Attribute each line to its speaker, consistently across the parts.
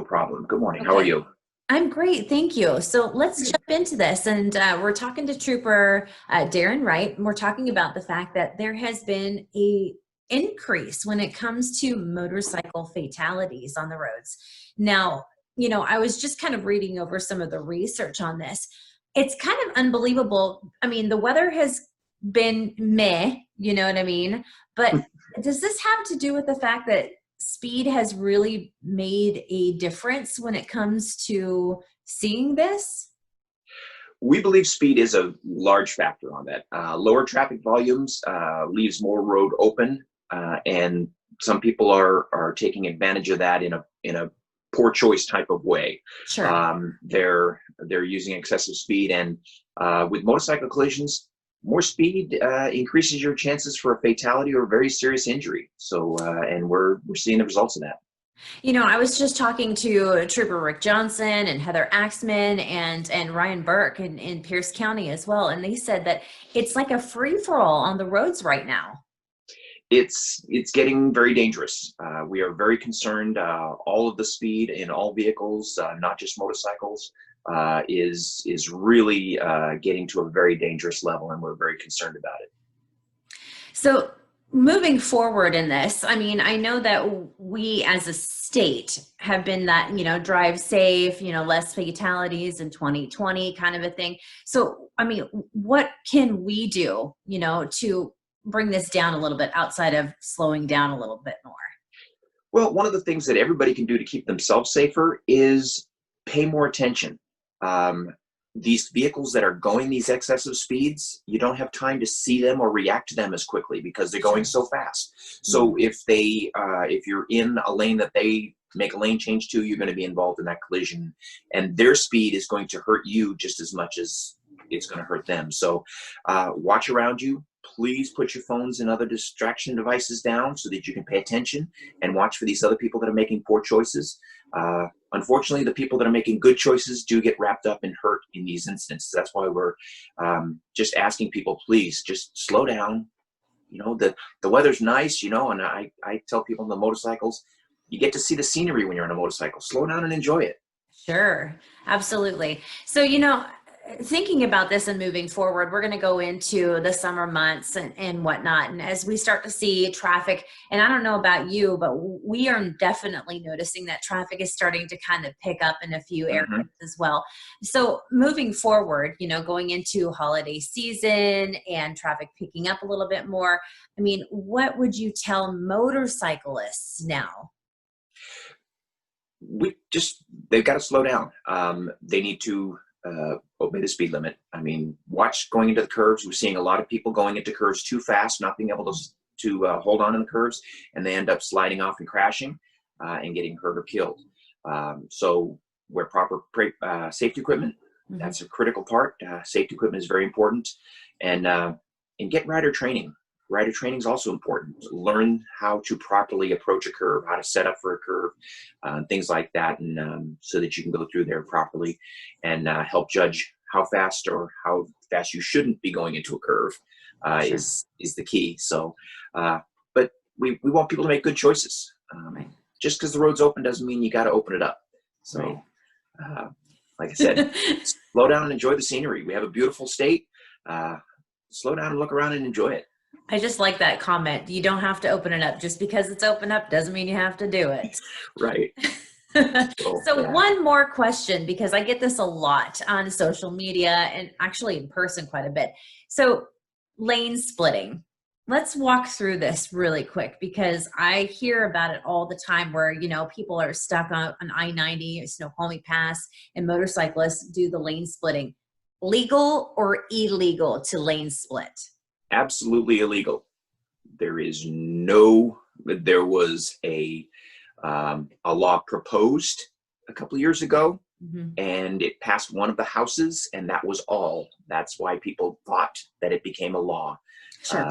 Speaker 1: problem. Good morning. How are
Speaker 2: Okay.
Speaker 1: you?
Speaker 2: I'm great, thank you. So let's jump into this. And we're talking to Trooper Darren Wright, and we're talking about the fact that there has been a increase when it comes to motorcycle fatalities on the roads. Now, I was just kind of reading over some of the research on this. It's kind of unbelievable. I mean, the weather has been meh, you know what I mean? But does this have to do with the fact that speed has really made a difference when it comes to seeing this?
Speaker 1: We believe speed is a large factor on that. Lower traffic volumes leaves more road open, and some people are taking advantage of that in a poor choice type of way.
Speaker 2: Sure.
Speaker 1: They're using excessive speed, and with motorcycle collisions, more speed increases your chances for a fatality or a very serious injury. So, and we're seeing the results of that.
Speaker 2: I was just talking to Trooper Rick Johnson and Heather Axman and Ryan Burke in Pierce County as well. And they said that it's like a free for all on the roads right now.
Speaker 1: It's getting very dangerous. We are very concerned. All of the speed in all vehicles, not just motorcycles, is really getting to a very dangerous level, and we're very concerned about it.
Speaker 2: So moving forward in this, I mean, I know that we as a state have been that, drive safe, less fatalities in 2020 kind of a thing. So, I mean, what can we do, to bring this down a little bit outside of slowing down a little bit more?
Speaker 1: Well, one of the things that everybody can do to keep themselves safer is pay more attention. These vehicles that are going these excessive speeds, you don't have time to see them or react to them as quickly because they're going so fast. So if you're in a lane that they make a lane change to, you're going to be involved in that collision, and their speed is going to hurt you just as much as it's going to hurt them. So watch around you. Please put your phones and other distraction devices down so that you can pay attention and watch for these other people that are making poor choices. Unfortunately, the people that are making good choices do get wrapped up and hurt in these incidents. That's why we're just asking people, please just slow down. The weather's nice, and I tell people on the motorcycles, you get to see the scenery when you're on a motorcycle. Slow down and enjoy it.
Speaker 2: Sure, absolutely. So, thinking about this and moving forward, we're going to go into the summer months and whatnot. And as we start to see traffic, and I don't know about you, but we are definitely noticing that traffic is starting to kind of pick up in a few areas as well. So moving forward, going into holiday season and traffic picking up a little bit more, I mean, what would you tell motorcyclists now?
Speaker 1: They've got to slow down. They need to obey the speed limit. I mean, watch going into the curves. We're seeing a lot of people going into curves too fast, not being able to hold on in the curves, and they end up sliding off and crashing and getting hurt or killed. So wear proper safety equipment. That's a critical part. Safety equipment is very important, and get rider training. Rider training is also important. Learn how to properly approach a curve, how to set up for a curve, things like that, and so that you can go through there properly and help judge how fast you shouldn't be going into a curve
Speaker 2: Sure.
Speaker 1: is the key. So, but we want people to make good choices.
Speaker 2: Right.
Speaker 1: Just because the road's open doesn't mean you got to open it up. So, like I said, slow down and enjoy the scenery. We have a beautiful state. Slow down and look around and enjoy it.
Speaker 2: I just like that comment. You don't have to open it up. Just because it's open up doesn't mean you have to do it.
Speaker 1: Right.
Speaker 2: So
Speaker 1: Yeah.
Speaker 2: one more question, because I get this a lot on social media and actually in person quite a bit. So lane splitting. Let's walk through this really quick because I hear about it all the time where, people are stuck on I-90, Snoqualmie Pass, and motorcyclists do the lane splitting. Legal or illegal to lane split?
Speaker 1: Absolutely illegal. There was a law proposed a couple of years ago, and it passed one of the houses, and that was all. That's why people thought that it became a law.
Speaker 2: Sure.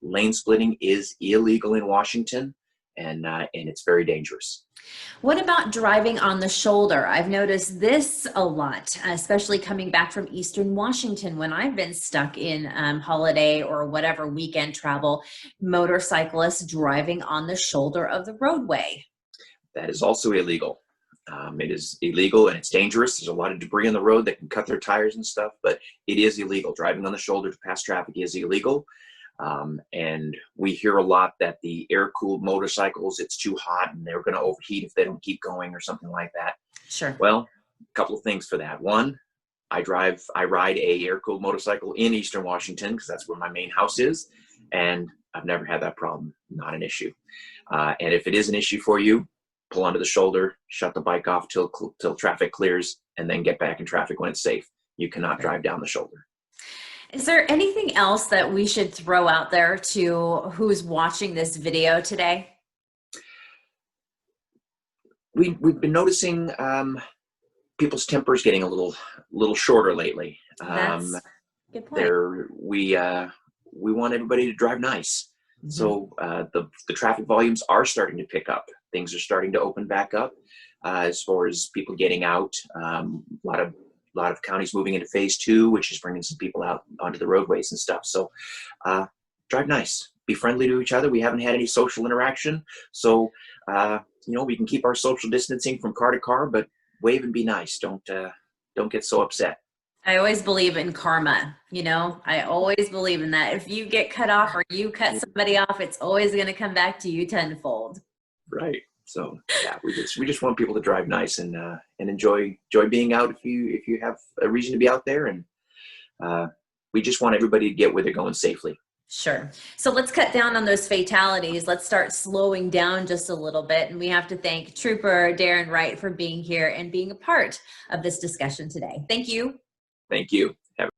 Speaker 1: Lane splitting is illegal in Washington, and it's very dangerous.
Speaker 2: What about driving on the shoulder? I've noticed this a lot, especially coming back from Eastern Washington when I've been stuck in holiday or whatever weekend travel, motorcyclists driving on the shoulder of the roadway.
Speaker 1: That is also illegal. It is illegal and it's dangerous. There's a lot of debris on the road that can cut their tires and stuff, but it is illegal. Driving on the shoulder to pass traffic is illegal. And we hear a lot that the air-cooled motorcycles, it's too hot and they're going to overheat if they don't keep going or something like that.
Speaker 2: Sure.
Speaker 1: Well, a couple of things for that. One, I ride a air-cooled motorcycle in Eastern Washington because that's where my main house is, and I've never had that problem. Not an issue. And if it is an issue for you, pull onto the shoulder, shut the bike off till traffic clears, and then get back in traffic when it's safe. You cannot drive down the shoulder.
Speaker 2: Is there anything else that we should throw out there to who's watching this video today?
Speaker 1: We've been noticing people's tempers getting a little shorter lately.
Speaker 2: That's a good point.
Speaker 1: We want everybody to drive nice. Mm-hmm. So the traffic volumes are starting to pick up. Things are starting to open back up as far as people getting out. A lot of counties moving into phase 2, which is bringing some people out onto the roadways and stuff. So drive nice, be friendly to each other. We haven't had any social interaction. So, we can keep our social distancing from car to car, but wave and be nice. Don't get so upset.
Speaker 2: I always believe in karma. I always believe in that. If you get cut off or you cut somebody off, it's always going to come back to you tenfold.
Speaker 1: Right. So yeah, we just want people to drive nice and enjoy being out if you have a reason to be out there, and we just want everybody to get where they're going safely.
Speaker 2: Sure. So let's cut down on those fatalities. Let's start slowing down just a little bit, and we have to thank Trooper Darren Wright for being here and being a part of this discussion today. Thank you.
Speaker 1: Thank you.